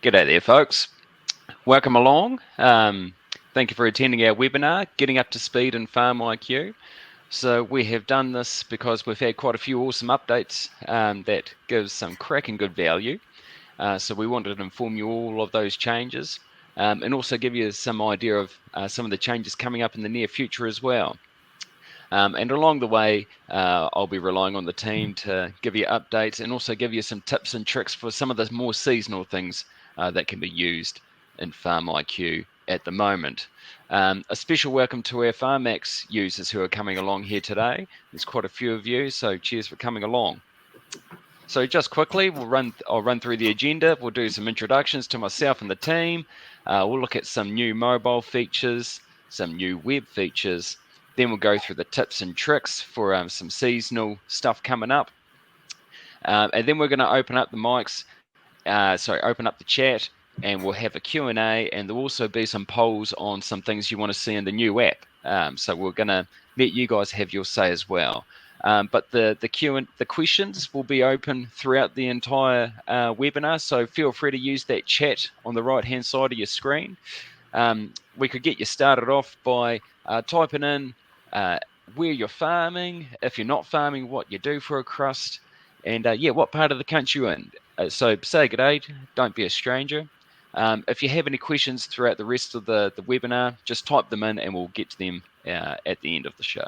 G'day there, folks. Welcome along. Thank you for attending our webinar, Getting Up to Speed in FarmIQ. So we have done this because we've had quite a few awesome updates that gives some cracking good value. So we wanted to inform you all of those changes and also give you some idea of some of the changes coming up in the near future as well. And along the way, I'll be relying on the team to give you updates and also give you some tips and tricks for some of the more seasonal things that can be used in FarmIQ at the moment. A special welcome to our FarmX users who are coming along here today. There's quite a few of you, so cheers for coming along. So just quickly, I'll run through the agenda. We'll do some introductions to myself and the team. We'll look at some new mobile features, some new web features. Then we'll go through the tips and tricks for some seasonal stuff coming up. And then we're going to open up the mics, open up the chat, and we'll have a Q&A, and there'll also be some polls on some things you want to see in the new app. So we're going to let you guys have your say as well. But the questions will be open throughout the entire webinar, so feel free to use that chat on the right-hand side of your screen. We could get you started off by typing in where you're farming, if you're not farming, what you do for a crust, and what part of the country you're in. So say good day, don't be a stranger. If you have any questions throughout the rest of the webinar, just type them in and we'll get to them at the end of the show.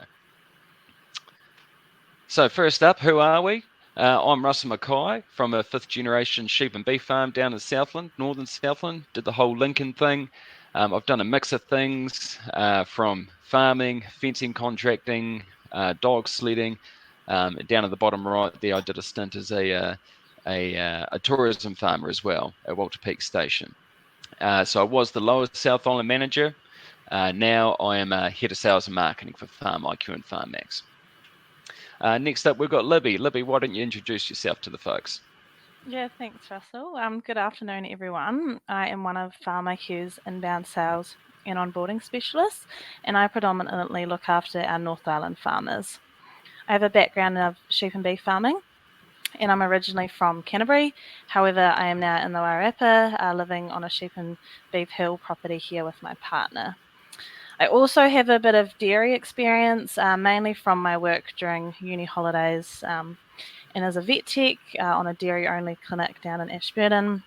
So first up, who are we? I'm Russell Mackay from a 5th generation sheep and beef farm down in Southland, northern Southland. Did the whole Lincoln thing. I've done a mix of things from farming, fencing, contracting, dog sledding. Down at the bottom right there, I did a stint as a tourism farmer as well at Walter Peak Station. So I was the Lower South Island manager. Now I am head of sales and marketing for FarmIQ and FarmX. Next up, we've got Libby. Libby, why don't you introduce yourself to the folks? Yeah, thanks, Russell. Good afternoon, everyone. I am one of FarmIQ's inbound sales and onboarding specialists, and I predominantly look after our North Island farmers. I have a background of sheep and beef farming, and I'm originally from Canterbury. However, I am now in the Wairarapa, living on a sheep and beef hill property here with my partner. I also have a bit of dairy experience, mainly from my work during uni holidays and as a vet tech on a dairy-only clinic down in Ashburton,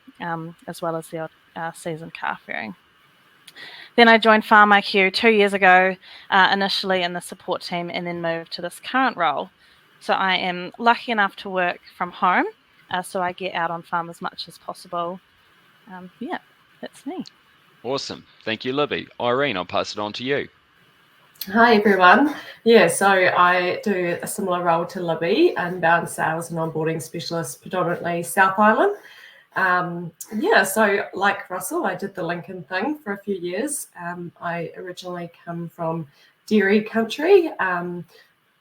as well as the season calf rearing. Then I joined FarmIQ 2 years ago, initially in the support team, and then moved to this current role. So I am lucky enough to work from home, so I get out on farm as much as possible. That's me. Awesome. Thank you, Libby. Irene, I'll pass it on to you. Hi, everyone. So I do a similar role to Libby, inbound sales and onboarding specialist, predominantly South Island. So like Russell, I did the Lincoln thing for a few years. I originally come from dairy country,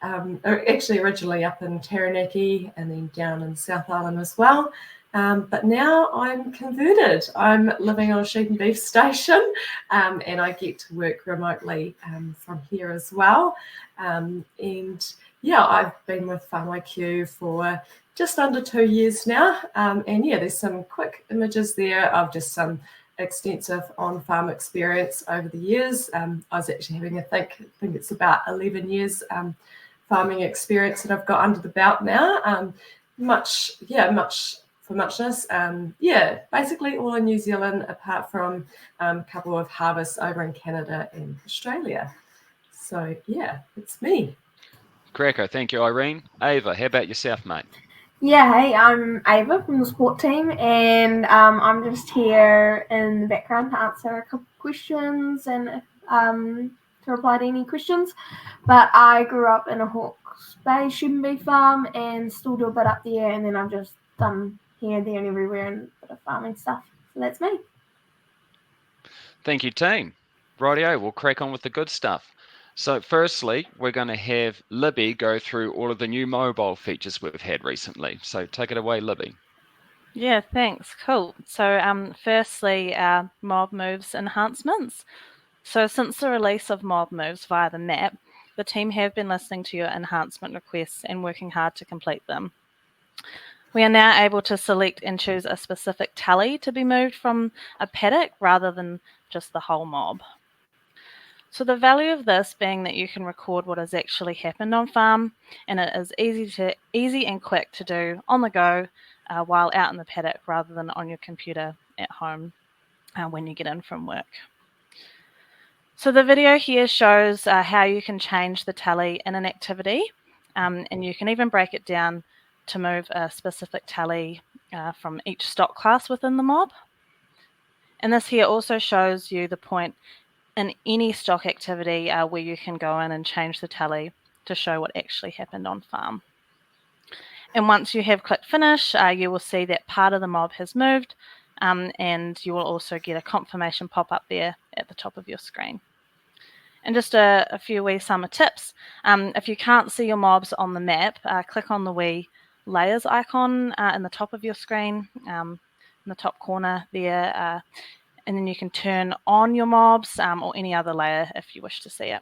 actually originally up in Taranaki and then down in South Island as well. But now I'm converted. I'm living on a sheep and beef station, and I get to work remotely from here as well. I've been with FarmIQ for just under 2 years now. There's some quick images there of just some extensive on-farm experience over the years. I was actually having a think. I think it's about 11 years farming experience that I've got under the belt now. Much for muchness. Basically all in New Zealand, apart from a couple of harvests over in Canada and Australia. So it's me. Cracker, thank you, Irene. Ava, how about yourself, mate? Yeah, hey, I'm Ava from the support team, and I'm just here in the background to answer a couple of questions and to reply to any questions. But I grew up in a Hawke's Bay sheep and beef farm and still do a bit up there, and then I've just done here, there, and everywhere and a bit of farming stuff. So that's me. Thank you, team. Rightio, we'll crack on with the good stuff. So firstly, we're going to have Libby go through all of the new mobile features we've had recently. So take it away, Libby. Yeah, thanks. Cool. So firstly, Mob Moves enhancements. So since the release of Mob Moves via the map, the team have been listening to your enhancement requests and working hard to complete them. We are now able to select and choose a specific tally to be moved from a paddock rather than just the whole mob. So the value of this being that you can record what has actually happened on farm, and it is easy and quick to do on the go while out in the paddock rather than on your computer at home when you get in from work. So the video here shows how you can change the tally in an activity, and you can even break it down to move a specific tally from each stock class within the mob. And this here also shows you the point in any stock activity where you can go in and change the tally to show what actually happened on farm. And once you have clicked finish, you will see that part of the mob has moved, and you will also get a confirmation pop up there at the top of your screen. And just a few wee summer tips. If you can't see your mobs on the map, click on the wee layers icon in the top of your screen, in the top corner there, and then you can turn on your mobs or any other layer if you wish to see it.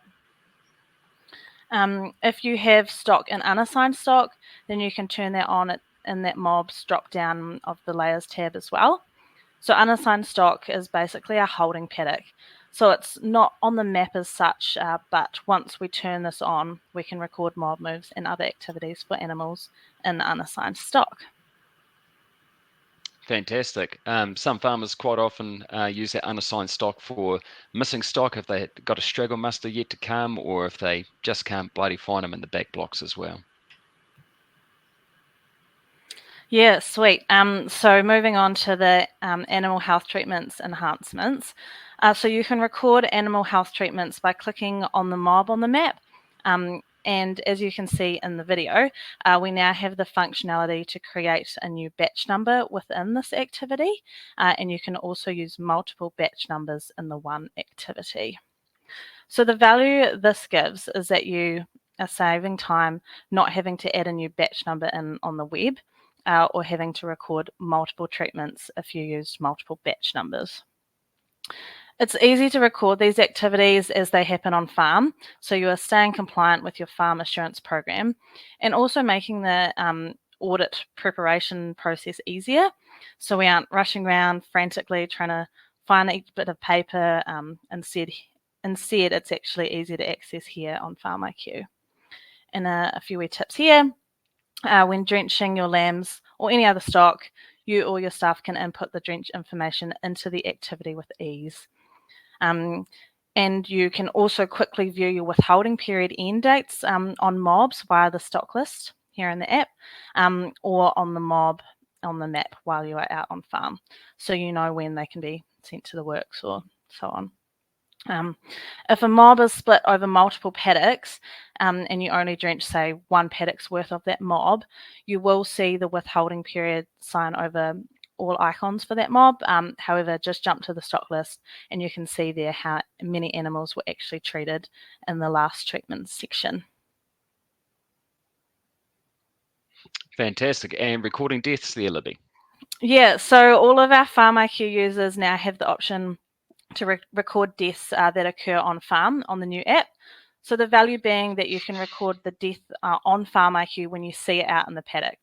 If you have stock and unassigned stock, then you can turn that on in that mobs drop down of the layers tab as well. So unassigned stock is basically a holding paddock. So it's not on the map as such, but once we turn this on, we can record mob moves and other activities for animals in unassigned stock. Fantastic. Some farmers quite often use that unassigned stock for missing stock if they've got a straggle muster yet to come, or if they just can't bloody find them in the back blocks as well. Yeah, sweet. So moving on to the animal health treatments enhancements. So you can record animal health treatments by clicking on the mob on the map. And as you can see in the video, we now have the functionality to create a new batch number within this activity. And you can also use multiple batch numbers in the one activity. So the value this gives is that you are saving time not having to add a new batch number in on the web, or having to record multiple treatments if you used multiple batch numbers. It's easy to record these activities as they happen on farm, so you are staying compliant with your farm assurance program and also making the audit preparation process easier, so we aren't rushing around frantically trying to find each bit of paper. Instead, it's actually easy to access here on FarmIQ. And a few wee tips here. When drenching your lambs or any other stock, you or your staff can input the drench information into the activity with ease. And you can also quickly view your withholding period end dates on mobs via the stock list here in the app, or on the mob on the map while you are out on farm, so you know when they can be sent to the works or so on. If a mob is split over multiple paddocks, and you only drench, say, one paddock's worth of that mob, you will see the withholding period sign over all icons for that mob. However, just jump to the stock list and you can see there how many animals were actually treated in the last treatment section. Fantastic. And recording deaths there, Libby? Yeah, so all of our FarmIQ users now have the option to record deaths that occur on farm on the new app. So the value being that you can record the death on FarmIQ when you see it out in the paddock,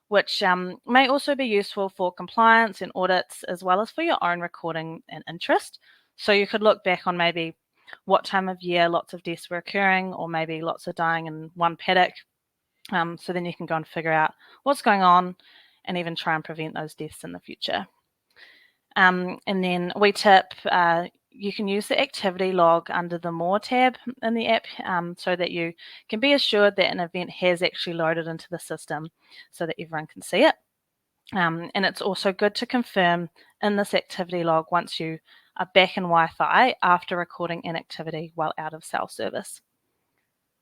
which may also be useful for compliance and audits, as well as for your own recording and interest. So you could look back on maybe what time of year lots of deaths were occurring, or maybe lots are dying in one paddock. So then you can go and figure out what's going on and even try and prevent those deaths in the future. And then we tip, you can use the activity log under the More tab in the app, so that you can be assured that an event has actually loaded into the system so that everyone can see it. And it's also good to confirm in this activity log once you are back in Wi-Fi after recording an activity while out of cell service.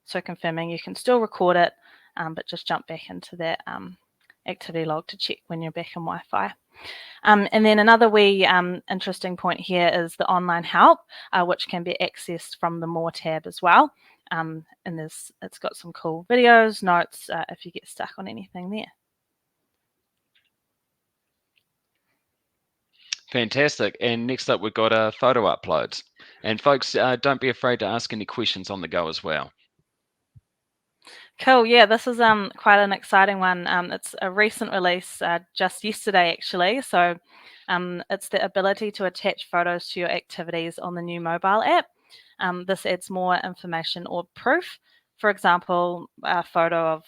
So confirming you can still record it, but just jump back into that activity log to check when you're back in Wi-Fi. And then another wee interesting point here is the online help, which can be accessed from the More tab as well. And it's got some cool videos, notes, if you get stuck on anything there. Fantastic. And next up, we've got photo uploads. And folks, don't be afraid to ask any questions on the go as well. Cool. Yeah, this is quite an exciting one. It's a recent release, just yesterday actually. So, it's the ability to attach photos to your activities on the new mobile app. This adds more information or proof. For example, a photo of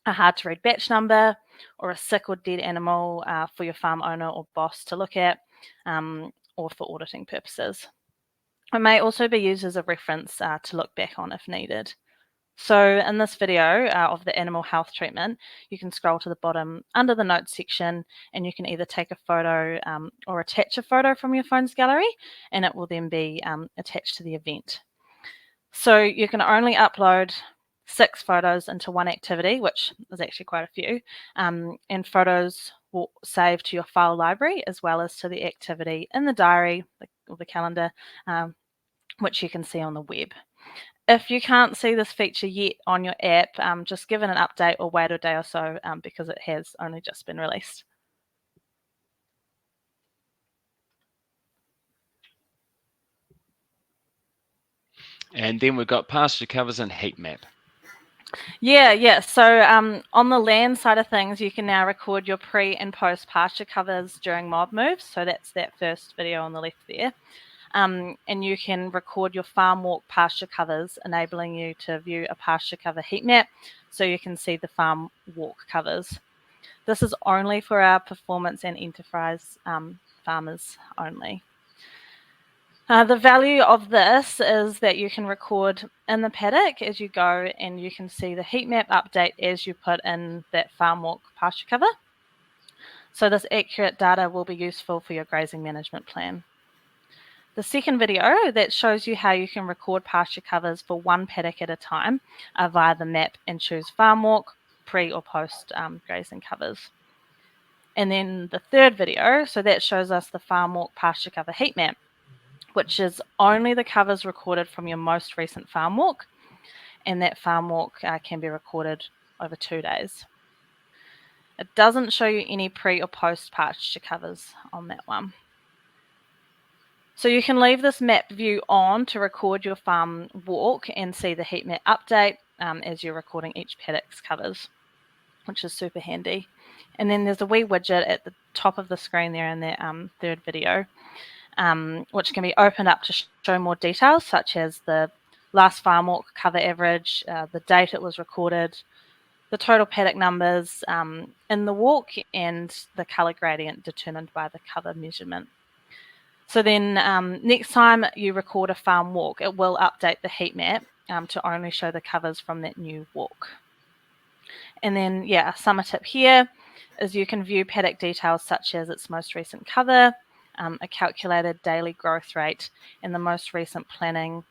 a hard to read batch number or a sick or dead animal for your farm owner or boss to look at, or for auditing purposes. It may also be used as a reference to look back on if needed. So in this video of the animal health treatment, you can scroll to the bottom under the notes section and you can either take a photo or attach a photo from your phone's gallery, and it will then be attached to the event. So you can only upload 6 photos into one activity, which is actually quite a few, and photos will save to your file library as well as to the activity in the diary or the calendar, which you can see on the web. If you can't see this feature yet on your app, just give it an update or wait a day or so because it has only just been released. And then we've got pasture covers and heat map. Yeah. So on the land side of things, you can now record your pre and post pasture covers during mob moves. So that's that first video on the left there. And you can record your farm walk pasture covers, enabling you to view a pasture cover heat map so you can see the farm walk covers. This is only for our performance and enterprise farmers only. The value of this is that you can record in the paddock as you go, and you can see the heat map update as you put in that farm walk pasture cover. So this accurate data will be useful for your grazing management plan. The second video that shows you how you can record pasture covers for one paddock at a time via the map and choose farm walk, pre or post grazing covers. And then the third video, so that shows us the farm walk pasture cover heat map, which is only the covers recorded from your most recent farm walk, and that farm walk can be recorded over 2 days. It doesn't show you any pre or post pasture covers on that one. So you can leave this map view on to record your farm walk and see the heat map update as you're recording each paddock's covers, which is super handy. And then there's a wee widget at the top of the screen there in that third video, which can be opened up to show more details, such as the last farm walk cover average, the date it was recorded, the total paddock numbers in the walk, and the colour gradient determined by the cover measurement. So then next time you record a farm walk, it will update the heat map to only show the covers from that new walk. And then, a summer tip here is you can view paddock details such as its most recent cover, a calculated daily growth rate, and the most recent planting,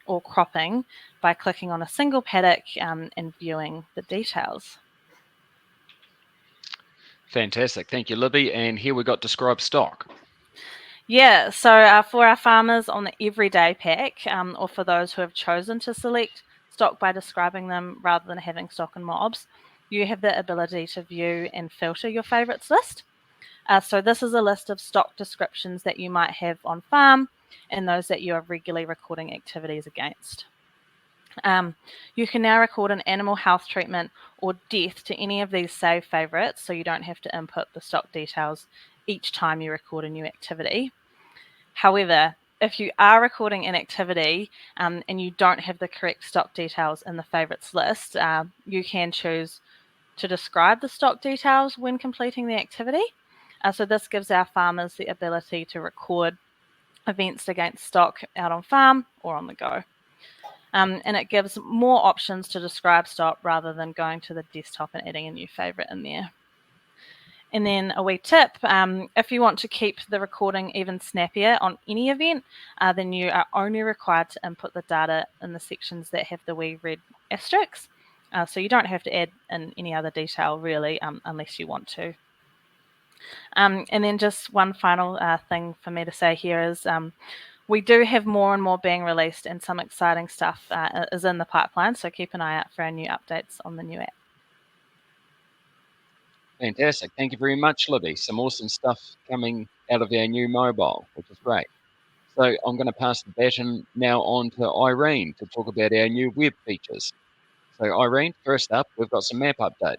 or cropping by clicking on a single paddock and viewing the details. Fantastic. Thank you, Libby. And here we got describe stock. Yeah, so for our farmers on the everyday pack, or for those who have chosen to select stock by describing them rather than having stock and mobs, you have the ability to view and filter your favourites list. So this is a list of stock descriptions that you might have on farm and those that you are regularly recording activities against. You can now record an animal health treatment or death to any of these saved favourites, so you don't have to input the stock details each time you record a new activity. However, if you are recording an activity and you don't have the correct stock details in the favourites list, you can choose to describe the stock details when completing the activity. So this gives our farmers the ability to record events against stock out on farm or on the go. And it gives more options to describe stock rather than going to the desktop and adding a new favourite in there. And then a wee tip, if you want to keep the recording even snappier on any event, then you are only required to input the data in the sections that have the wee red asterisks. So you don't have to add in any other detail really, unless you want to. And then just one final thing for me to say here is we do have more and more being released, and some exciting stuff is in the pipeline, so keep an eye out for our new updates on the new app. Fantastic. Thank you very much, Libby. Some awesome stuff coming out of our new mobile, which is great. So I'm going to pass the baton now on to Irene to talk about our new web features. So Irene, first up, we've got some map updates.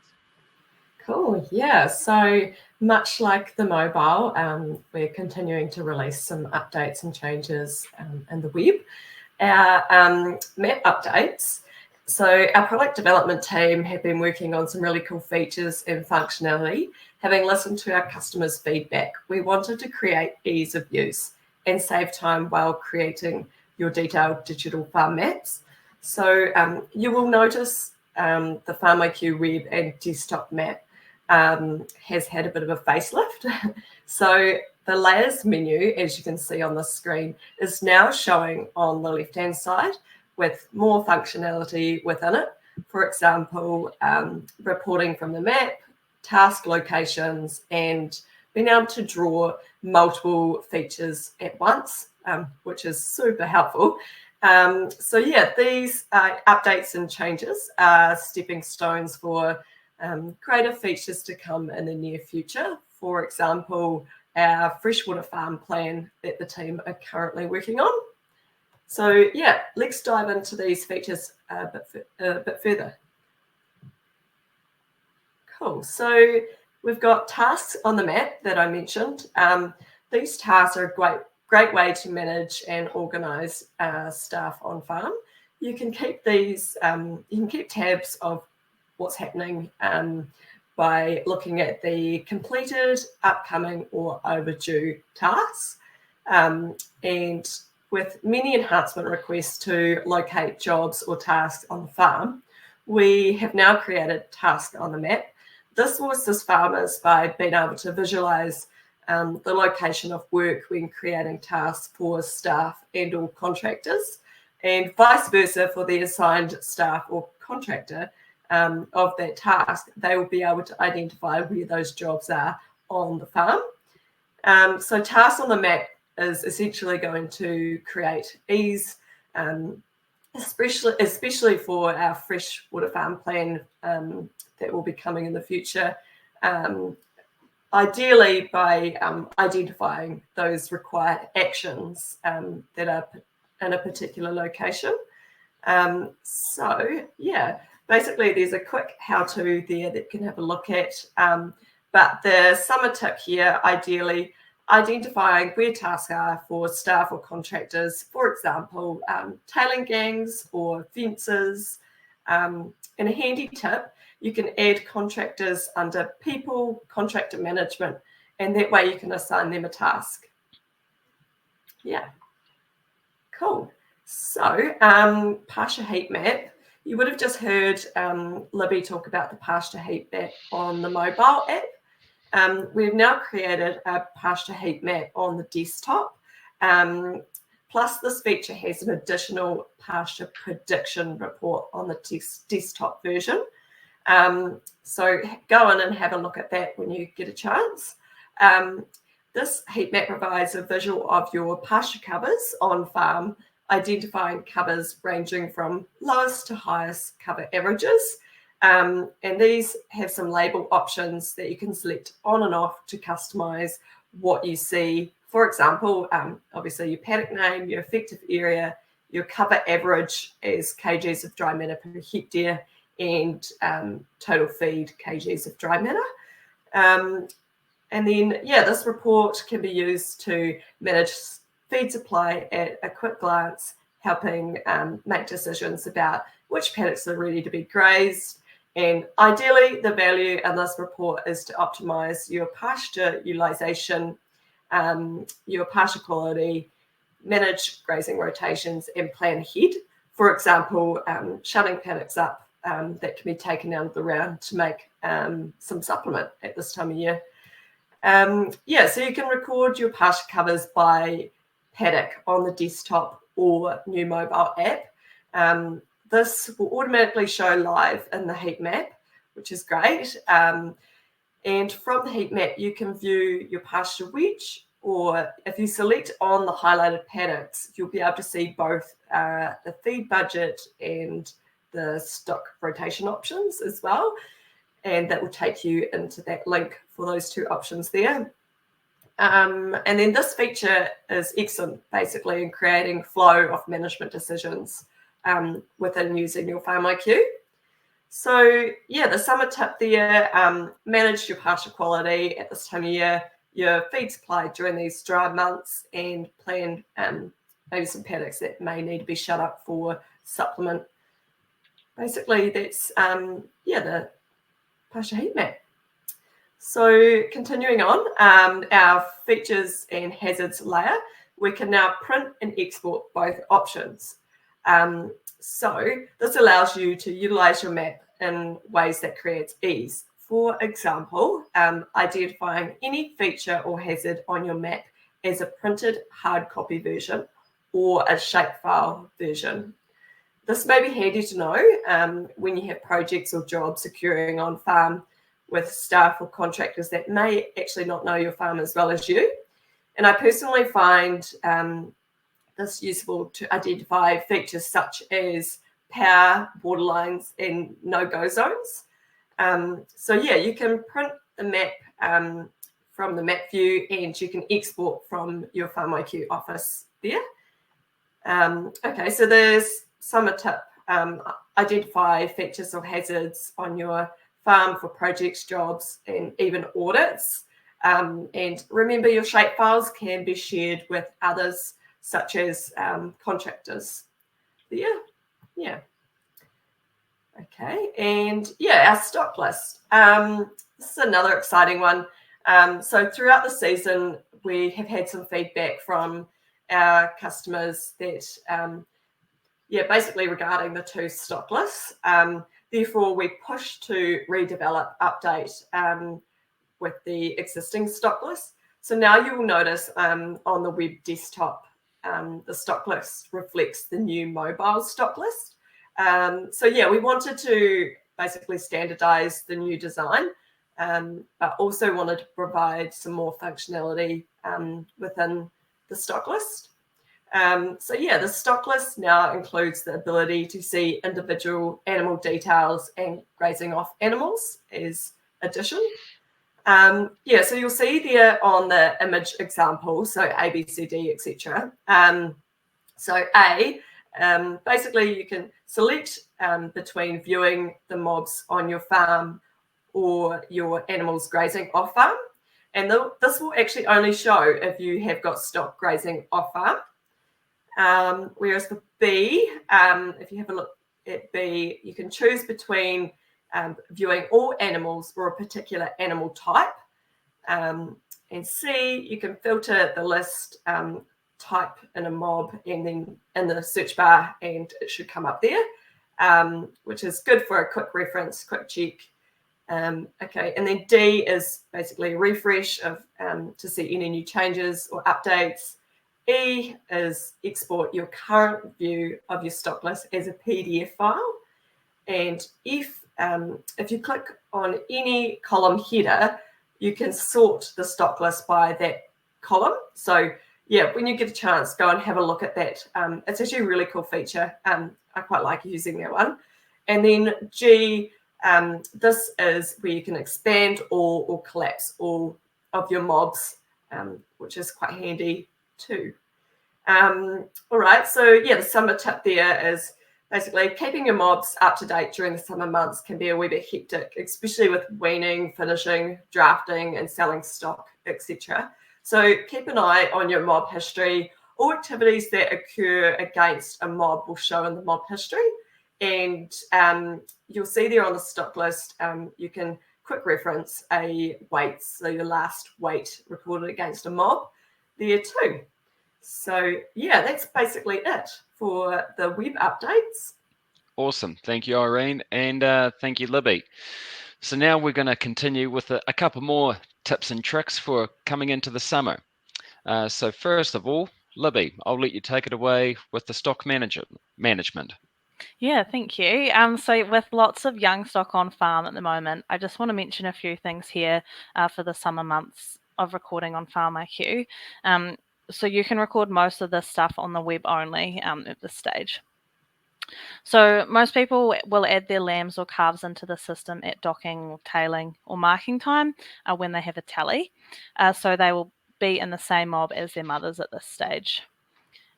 Cool, yeah. So much like the mobile, we're continuing to release some updates and changes in the web. Our map updates. So our product development team have been working on some really cool features and functionality. Having listened to our customers' feedback, we wanted to create ease of use and save time while creating your detailed digital farm maps. So you will notice the FarmIQ web and desktop map has had a bit of a facelift. So the layers menu, as you can see on the screen, is now showing on the left-hand side with more functionality within it. For example, reporting from the map, task locations, and being able to draw multiple features at once, which is super helpful. So yeah, these updates and changes are stepping stones for greater features to come in the near future. For example, our freshwater farm plan that the team are currently working on. So yeah, let's dive into these features a bit further. Cool. So we've got tasks on the map that I mentioned. These tasks are a great way to manage and organise staff on farm. You can keep these. You can keep tabs of what's happening by looking at the completed, upcoming, or overdue tasks. And with many enhancement requests to locate jobs or tasks on the farm, we have now created Task on the Map. This will assist farmers by being able to visualise the location of work when creating tasks for staff and or contractors, and vice versa for the assigned staff or contractor of that task. They will be able to identify where those jobs are on the farm. So Task on the Map is essentially going to create ease, especially for our freshwater farm plan that will be coming in the future. Ideally by identifying those required actions that are in a particular location. So yeah, basically there's a quick how-to there that you can have a look at. But the summer tip here, ideally, identifying where tasks are for staff or contractors, for example, tailing gangs or fences. And a handy tip, you can add contractors under people, contractor management, and that way you can assign them a task. Yeah, cool. So pasture heat map, you would have just heard Libby talk about the pasture heat map on the mobile app. We've now created a pasture heat map on the desktop. Plus, this feature has an additional pasture prediction report on the desktop version. So go in and have a look at that when you get a chance. This heat map provides a visual of your pasture covers on farm, identifying covers ranging from lowest to highest cover averages. And these have some label options that you can select on and off to customize what you see. For example, obviously your paddock name, your effective area, your cover average as kgs of dry matter per hectare, and total feed kgs of dry matter. And then, yeah, this report can be used to manage feed supply at a quick glance, helping make decisions about which paddocks are ready to be grazed. And ideally, the value in this report is to optimize your pasture utilization, your pasture quality, manage grazing rotations, and plan ahead. For example, shutting paddocks up that can be taken out of the round to make some supplement at this time of year. Yeah, so you can record your pasture covers by paddock on the desktop or new mobile app. This will automatically show live in the heat map, which is great. And from the heat map, you can view your pasture wedge, or if you select on the highlighted paddocks, you'll be able to see both the feed budget and the stock rotation options as well. And that will take you into that link for those two options there. And then this feature is excellent, basically, in creating flow of management decisions within using your FarmIQ. So yeah, the summer tip there, manage your pasture quality at this time of year, your feed supply during these dry months, and plan maybe some paddocks that may need to be shut up for supplement. Basically, that's the pasture heat map. So continuing on, our features and hazards layer, we can now print and export both options. So this allows you to utilize your map in ways that creates ease. For example, identifying any feature or hazard on your map as a printed hard copy version or a shapefile version. This may be handy to know when you have projects or jobs occurring on farm with staff or contractors that may actually not know your farm as well as you. And I personally find this useful to identify features such as power, borderlines, and no-go zones. So yeah, you can print the map from the map view, and you can export from your FarmIQ office there. Okay, so there's summer tip. Identify features or hazards on your farm for projects, jobs, and even audits. And remember, your shapefiles can be shared with others, such as contractors. Yeah. Okay, and yeah, our stock list. This is another exciting one. So throughout the season, we have had some feedback from our customers that, basically regarding the two stock lists. Therefore, we push to redevelop, update with the existing stock list. So now you will notice on the web desktop, the stock list reflects the new mobile stock list. So yeah, we wanted to basically standardize the new design, but also wanted to provide some more functionality within the stock list. So yeah, the stock list now includes the ability to see individual animal details and grazing off animals as addition. So you'll see there on the image example, so A, B, C, D, etc. So A, basically you can select between viewing the mobs on your farm or your animals grazing off farm. And this will actually only show if you have got stock grazing off farm. Whereas for B, if you have a look at B, you can choose between viewing all animals or a particular animal type. And C, you can filter the list, type in a mob, and then in the search bar, and it should come up there, which is good for a quick reference, quick check. Okay, and then D is basically a refresh of to see any new changes or updates. E is export your current view of your stock list as a PDF file. And if you click on any column header, you can sort the stock list by that column. So yeah, when you get a chance, go and have a look at that. It's actually a really cool feature. I quite like using that one. And then G, this is where you can expand or collapse all of your mobs, which is quite handy too. All right, so yeah, the summer tip there is basically keeping your mobs up to date during the summer months can be a wee bit hectic, especially with weaning, finishing, drafting, and selling stock, etc. So keep an eye on your mob history. All activities that occur against a mob will show in the mob history, and you'll see there on the stock list, you can quick reference a weight, so your last weight recorded against a mob there too. So yeah, that's basically it for the web updates. Awesome. Thank you, Irene, and thank you, Libby. So now we're going to continue with a couple more tips and tricks for coming into the summer. So first of all, Libby, I'll let you take it away with the stock management. Yeah, thank you. So with lots of young stock on farm at the moment, I just want to mention a few things here for the summer months of recording on FarmIQ. So you can record most of this stuff on the web only at this stage. So most people will add their lambs or calves into the system at docking or tailing or marking time when they have a tally. So they will be in the same mob as their mothers at this stage.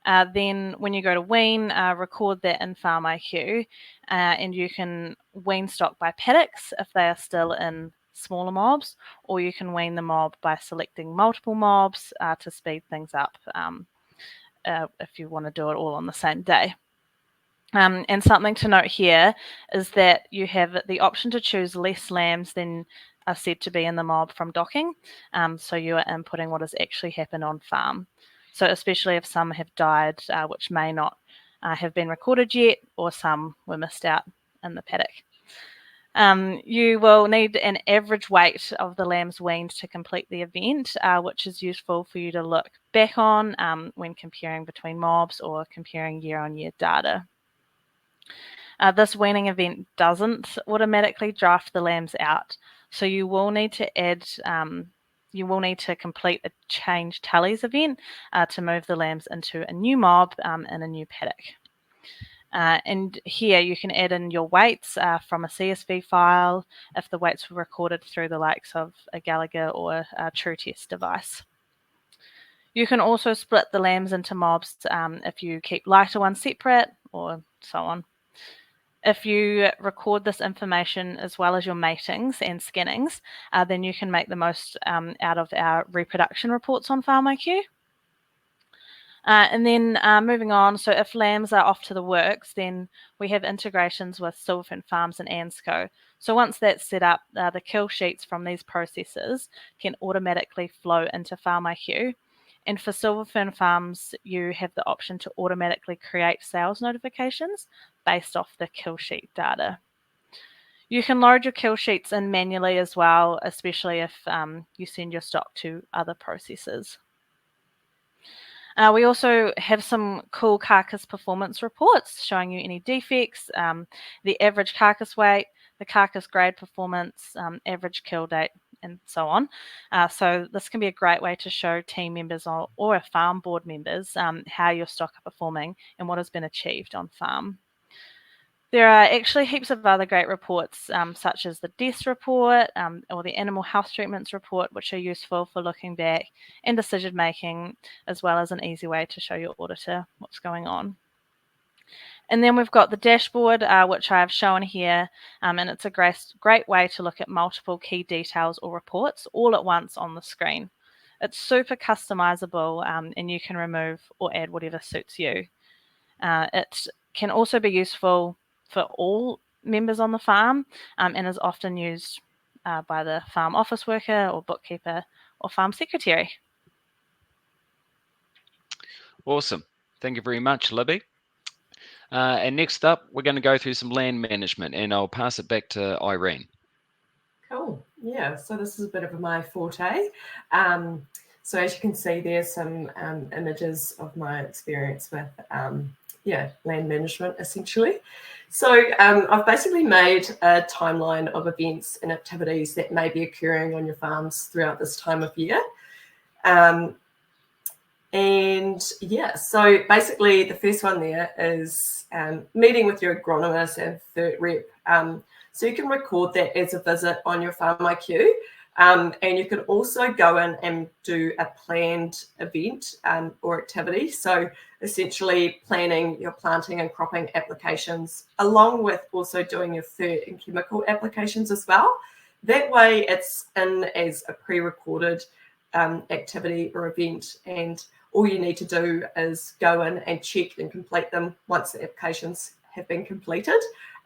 Then when you go to wean, record that in FarmIQ, and you can wean stock by paddocks if they are still in smaller mobs, or you can wean the mob by selecting multiple mobs to speed things up if you want to do it all on the same day. And something to note here is that you have the option to choose less lambs than are said to be in the mob from docking, so you are inputting what has actually happened on farm. So especially if some have died, which may not have been recorded yet, or some were missed out in the paddock. You will need an average weight of the lambs weaned to complete the event, which is useful for you to look back on when comparing between mobs or comparing year-on-year data. This weaning event doesn't automatically draft the lambs out, so you will need to add you will need to complete a change tallies event to move the lambs into a new mob in a new paddock. And here you can add in your weights from a CSV file if the weights were recorded through the likes of a Gallagher or a TrueTest device. You can also split the lambs into mobs if you keep lighter ones separate, or so on. If you record this information as well as your matings and skinnings, then you can make the most out of our reproduction reports on FarmIQ. And then moving on, so if lambs are off to the works, then we have integrations with Silverfin Farms and ANSCO. So once that's set up, the kill sheets from these processes can automatically flow into FarmIQ. And for Silverfin Farms, you have the option to automatically create sales notifications based off the kill sheet data. You can load your kill sheets in manually as well, especially if you send your stock to other processors. We also have some cool carcass performance reports showing you any defects, the average carcass weight, the carcass grade performance, average kill date, and so on. So this can be a great way to show team members or farm board members how your stock are performing and what has been achieved on farm. There are actually heaps of other great reports, such as the deaths report or the animal health treatments report, which are useful for looking back and decision making, as well as an easy way to show your auditor what's going on. And then we've got the dashboard, which I've shown here, and it's a great way to look at multiple key details or reports all at once on the screen. It's super customizable, and you can remove or add whatever suits you. It can also be useful for all members on the farm and is often used by the farm office worker or bookkeeper or farm secretary. Awesome. Thank you very much, Libby. And next up, we're going to go through some land management, and I'll pass it back to Irene. Cool. Yeah, so this is a bit of my forte. So as you can see, there's some images of my experience with land management, essentially. So I've basically made a timeline of events and activities that may be occurring on your farms throughout this time of year. So basically the first one there is meeting with your agronomist and third rep. So you can record that as a visit on your FarmIQ. And you can also go in and do a planned event or activity. So essentially planning your planting and cropping applications, along with also doing your fert and chemical applications as well. That way it's in as a pre-recorded activity or event, and all you need to do is go in and check and complete them once the applications have been completed.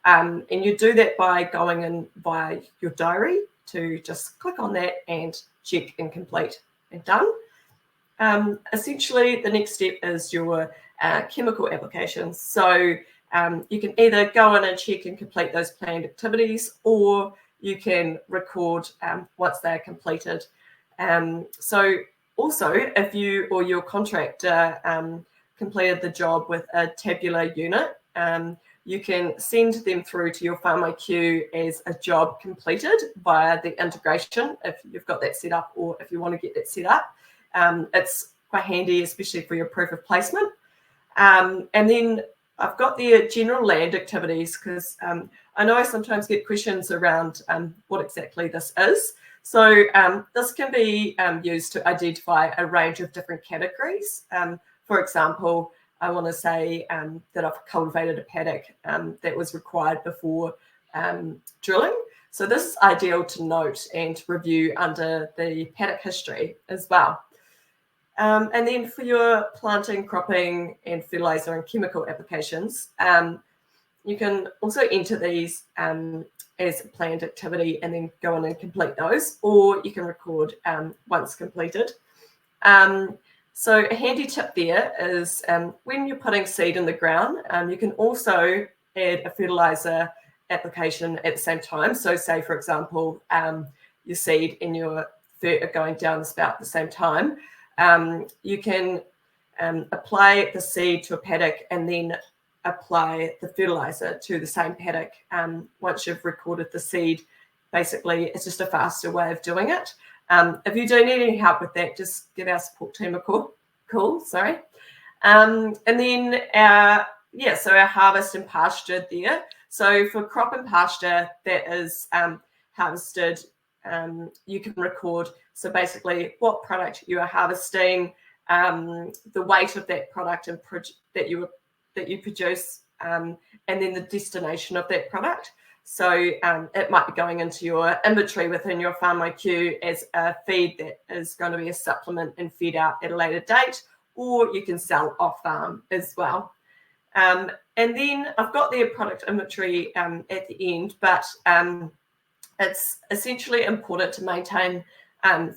And you do that by going in via your diary to just click on that and check and complete and done. Essentially, the next step is your chemical applications. So you can either go in and check and complete those planned activities, or you can record once they're completed. So also, if you or your contractor completed the job with a tabular unit, you can send them through to your FarmIQ as a job completed via the integration if you've got that set up, or if you want to get that set up. It's quite handy, especially for your proof of placement. And then I've got the general land activities, because I know I sometimes get questions around what exactly this is. So this can be used to identify a range of different categories. For example, I want to say that I've cultivated a paddock that was required before drilling. So this is ideal to note and review under the paddock history as well. And then for your planting, cropping, and fertilizer and chemical applications, you can also enter these as a planned activity and then go on and complete those, or you can record once completed. So a handy tip there is when you're putting seed in the ground, you can also add a fertilizer application at the same time. So say, for example, your seed and your fert are going down the spout at the same time. You can apply the seed to a paddock and then apply the fertilizer to the same paddock once you've recorded the seed. Basically, it's just a faster way of doing it. If you do need any help with that, just give our support team a call. And then so our harvest and pasture there. So for crop and pasture that is harvested, you can record, so basically what product you are harvesting, the weight of that product and that you produce, and then the destination of that product. So it might be going into your inventory within your FarmIQ as a feed that is going to be a supplement and feed out at a later date, or you can sell off farm as well. And then I've got the product inventory at the end, but it's essentially important to maintain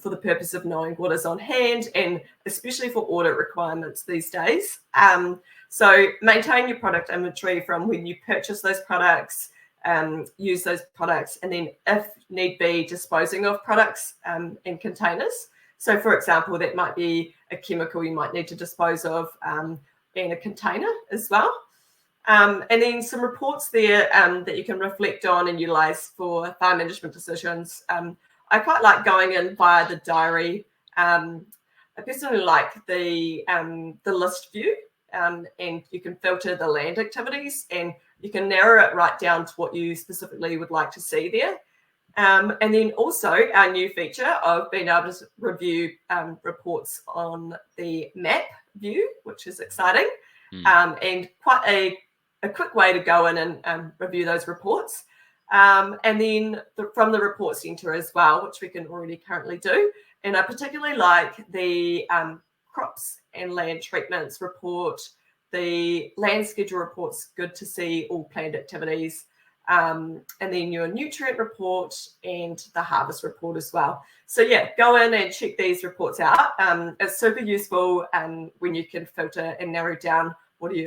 for the purpose of knowing what is on hand, and especially for audit requirements these days. So maintain your product inventory from when you purchase those products, use those products, and then if need be, disposing of products in containers. So for example, that might be a chemical you might need to dispose of in a container as well. And then some reports there that you can reflect on and utilize for farm management decisions. I quite like going in via the diary. I personally like the list view, and you can filter the land activities and you can narrow it right down to what you specifically would like to see there. And then also our new feature of being able to review reports on the map view, which is exciting, and quite a quick way to go in and review those reports. And then from the report center as well, which we can already currently do. And I particularly like the crops and land treatments report, the land schedule report's good to see all planned activities, and then your nutrient report and the harvest report as well. So yeah, go in and check these reports out. It's super useful when you can filter and narrow down what you're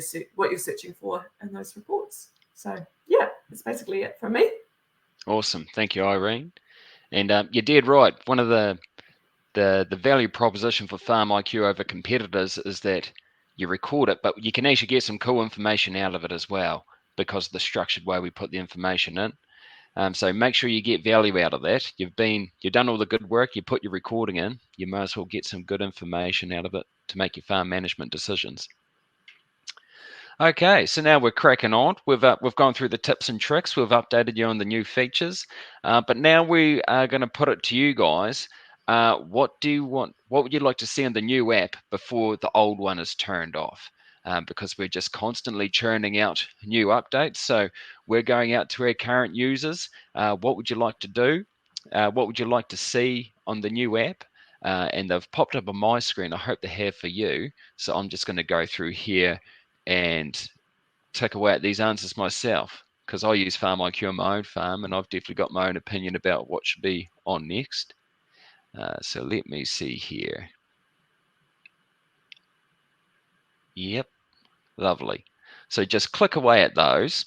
searching for in those reports. So yeah, that's basically it from me. Awesome. Thank you, Irene. And you're dead right. One of the value proposition for FarmIQ over competitors is that you record it, but you can actually get some cool information out of it as well because of the structured way we put the information in. So make sure you get value out of that. You've done all the good work, you put your recording in, you might as well get some good information out of it to make your farm management decisions. Okay, so now we're cracking on. We've gone through the tips and tricks. We've updated you on the new features, but now we are going to put it to you guys. What do you want? What would you like to see in the new app before the old one is turned off? Because we're just constantly churning out new updates. So we're going out to our current users. What would you like to do? What would you like to see on the new app? And they've popped up on my screen. I hope they have for you. So I'm just going to go through here and tick away at these answers myself, because I use FarmIQ on my own farm and I've definitely got my own opinion about what should be on next. So let me see here. Yep, lovely. So just click away at those.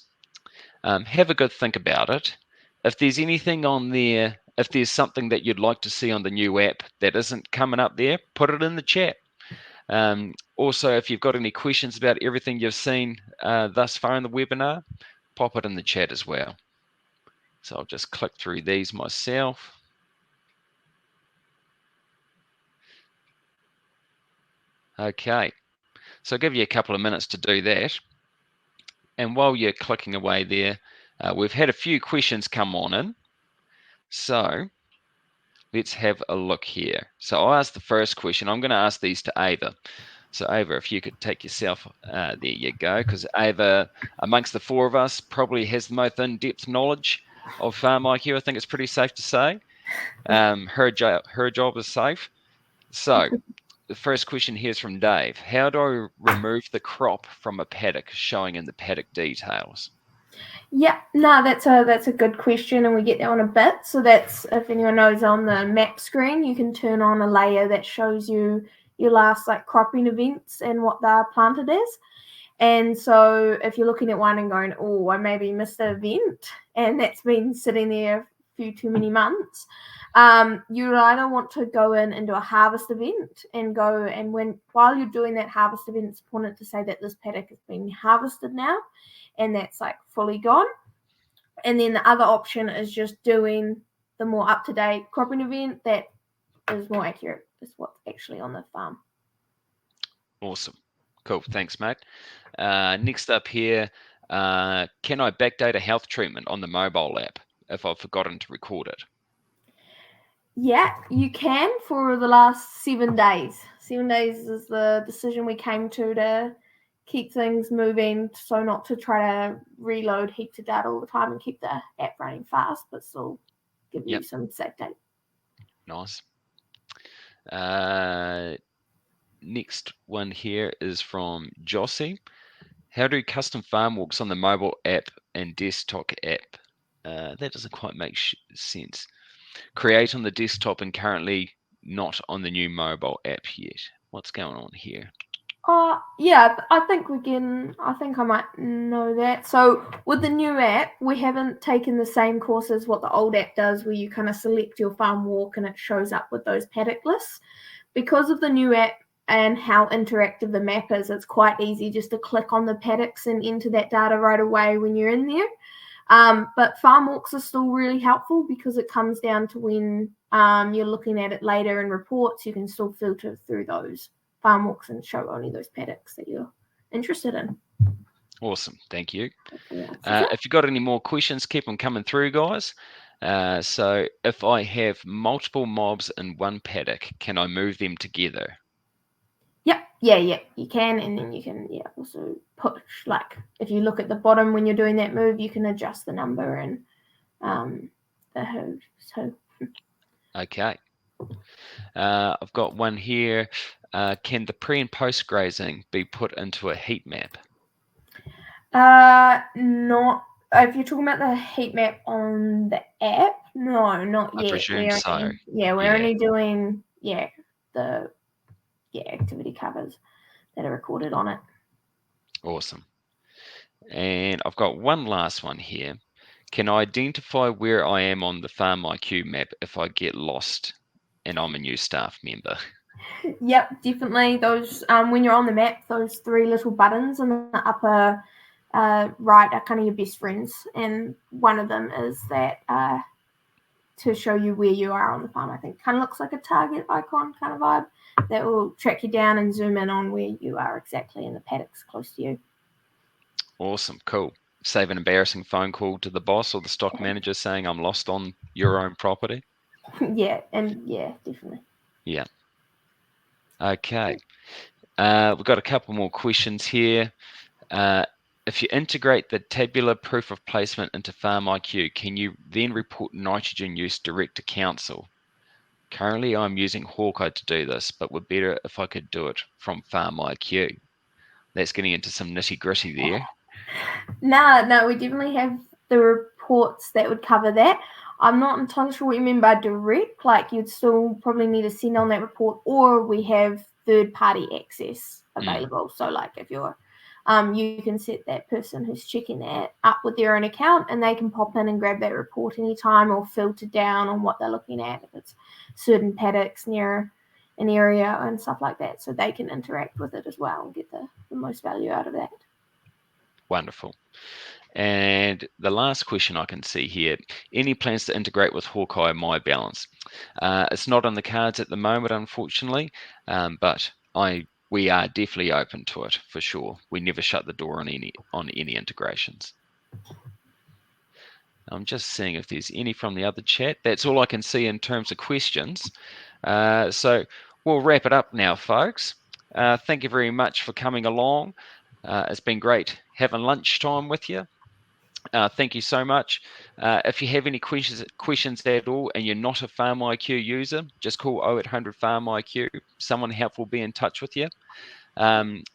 Have a good think about it. If there's anything on there, if there's something that you'd like to see on the new app that isn't coming up there, put it in the chat. Also, if you've got any questions about everything you've seen thus far in the webinar, pop it in the chat as well. So I'll just click through these myself. Okay, so I'll give you a couple of minutes to do that. And while you're clicking away there, we've had a few questions come on in. So Let's have a look here. So I'll ask the first question. I'm going to ask these to Ava. So Ava, if you could take yourself, there you go, because Ava, amongst the four of us, probably has the most in-depth knowledge of FarmIQ. I think it's pretty safe to say. Her job is safe. So the first question here is from Dave. How do I remove the crop from a paddock showing in the paddock details? Yeah, no, that's a good question, and we get that on a bit. So that's, if anyone knows, on the map screen, you can turn on a layer that shows you your last like cropping events and what they're planted as. And so if you're looking at one and going, oh, I maybe missed the event, and that's been sitting there a few too many months, you either want to go in and do a harvest event and go, and while you're doing that harvest event, it's important to say that this paddock has been harvested now, and that's like fully gone. And then the other option is just doing the more up-to-date cropping event that is more accurate, is what's actually on the farm. Awesome. Cool. Thanks, mate. Next up here, can I backdate a health treatment on the mobile app if I've forgotten to record it? Yeah, you can for the last 7 days. 7 days is the decision we came to keep things moving, so not to try to reload heaps of data all the time and keep the app running fast, but still give you some safe data. Nice. Next one here is from Jossie. How do custom farm walks on the mobile app and desktop app? That doesn't quite make sense. Create on the desktop and currently not on the new mobile app yet. What's going on here? Yeah, I think I might know that. So with the new app, we haven't taken the same course as what the old app does, where you kind of select your farm walk and it shows up with those paddock lists. Because of the new app and how interactive the map is, it's quite easy just to click on the paddocks and enter that data right away when you're in there. But farm walks are still really helpful because it comes down to when you're looking at it later in reports, you can still filter through those farm walks and show only those paddocks that you're interested in. Awesome. Thank you. Yeah, if you've got any more questions, keep them coming through, guys. So if I have multiple mobs in one paddock, can I move them together? Yeah, you can, and then you can also push, like if you look at the bottom when you're doing that move, you can adjust the number and the herd. So okay. I've got one here. Can the pre and post grazing be put into a heat map? Not if you're talking about the heat map on the app. No, not yet. I presume so. We're only doing the activity covers that are recorded on it. Awesome. And I've got one last one here. Can I identify where I am on the FarmIQ map if I get lost and I'm a new staff member? Yep, definitely. Those when you're on the map, those 3 little buttons in the upper right are kind of your best friends, and one of them is that to show you where you are on the farm. I think kind of looks like a target icon kind of vibe that will track you down and zoom in on where you are exactly in the paddocks close to you. Awesome, cool. Save an embarrassing phone call to the boss or the stock manager saying I'm lost on your own property. Yeah, definitely. Yeah. Okay. We've got a couple more questions here. If you integrate the tabular proof of placement into FarmIQ, can you then report nitrogen use direct to council? Currently, I'm using Hawkeye to do this, but would better if I could do it from FarmIQ. That's getting into some nitty gritty there. No, we definitely have the reports that would cover that. I'm not entirely sure what you mean by direct. Like you'd still probably need to send on that report, or we have third-party access available. So like if you're you can set that person who's checking that up with their own account, and they can pop in and grab that report anytime or filter down on what they're looking at if it's certain paddocks near an area and stuff like that, so they can interact with it as well and get the most value out of that. Wonderful. And the last question I can see here, any plans to integrate with Hawkeye My Balance? It's not on the cards at the moment, unfortunately, but we are definitely open to it for sure. We never shut the door on any integrations. I'm just seeing if there's any from the other chat. That's all I can see in terms of questions. So we'll wrap it up now, folks. Thank you very much for coming along. It's been great having lunchtime with you. Thank you so much. If you have any questions at all and you're not a FarmIQ user, just call 0800 FarmIQ. Someone helpful will be in touch with you.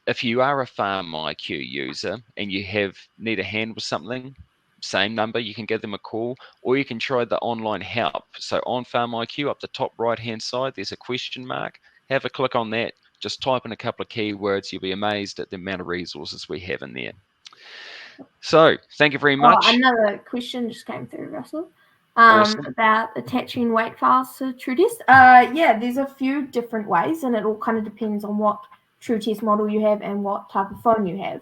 If you are a FarmIQ user and you need a hand with something, same number, you can give them a call, or you can try the online help. So on FarmIQ, up the top right-hand side, there's a question mark. Have a click on that. Just type in a couple of keywords. You'll be amazed at the amount of resources we have in there. So thank you very much. Another question just came through, Russell. Awesome. About attaching weight files to TrueTest. Yeah, there's a few different ways, and it all kind of depends on what TrueTest model you have and what type of phone you have.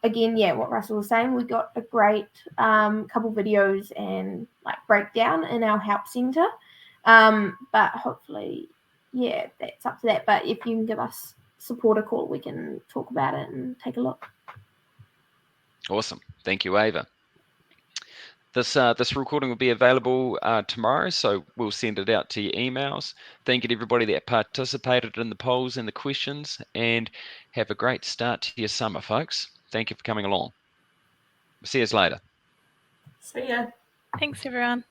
Again, yeah, what Russell was saying, we got a great couple videos and like breakdown in our help center. But hopefully, yeah, that's up to that. But if you can give us support a call, we can talk about it and take a look. Awesome. Thank you, Ava. This recording will be available tomorrow, so we'll send it out to your emails. Thank you to everybody that participated in the polls and the questions, and have a great start to your summer, folks. Thank you for coming along. See you later. See ya. Thanks, everyone.